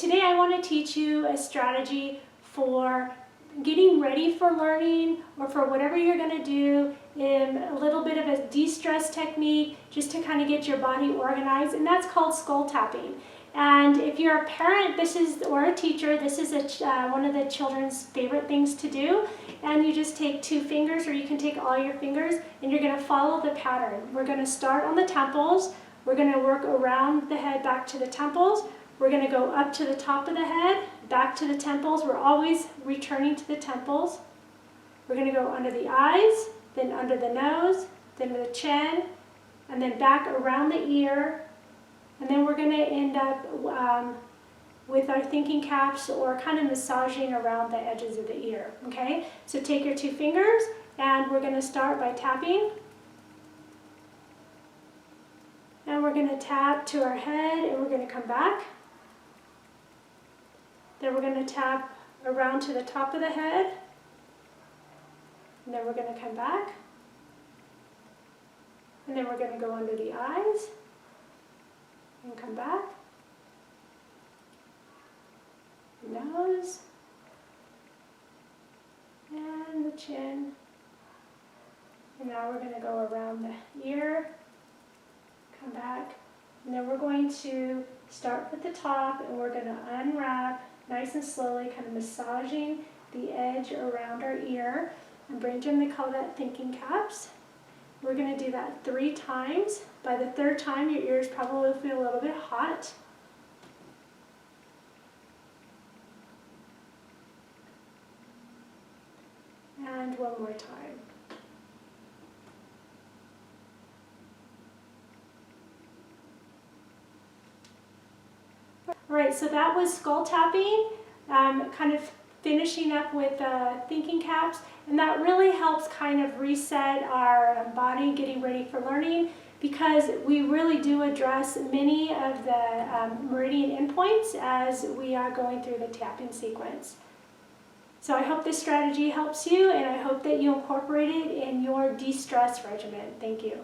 today I want to teach you a strategy for getting ready for learning or for whatever you're going to do, in a little bit of a de-stress technique just to kind of get your body organized, and that's called skull tapping. And if you're a parent or a teacher, this is one of the children's favorite things to do. And you just take 2 fingers, or you can take all your fingers, and you're going to follow the pattern. We're going to start on the temples. We're going to work around the head back to the temples. We're going to go up to the top of the head, back to the temples. We're always returning to the temples. We're going to go under the eyes, then under the nose, then the chin, and then back around the ear. And then we're going to end up with our thinking caps, or kind of massaging around the edges of the ear. Okay? So take your 2 fingers, and we're going to start by tapping. And we're going to tap to our head, and we're going to come back. Then we're going to tap around to the top of the head. And then we're going to come back. And then we're going to go under the eyes and come back. Nose and the chin. And now we're going to go around the ear, come back, and then we're going to start with the top, and we're going to unwrap nice and slowly, kind of massaging the edge around our ear. And Bridget, they call that thinking caps. We're going to do that 3 times. By the 3rd time, your ears probably will feel a little bit hot. And one more time. All right, so that was skull tapping, kind of finishing up with thinking caps, and that really helps kind of reset our body, getting ready for learning, because we really do address many of the meridian endpoints as we are going through the tapping sequence. So I hope this strategy helps you, and I hope that you incorporate it in your de-stress regimen. Thank you.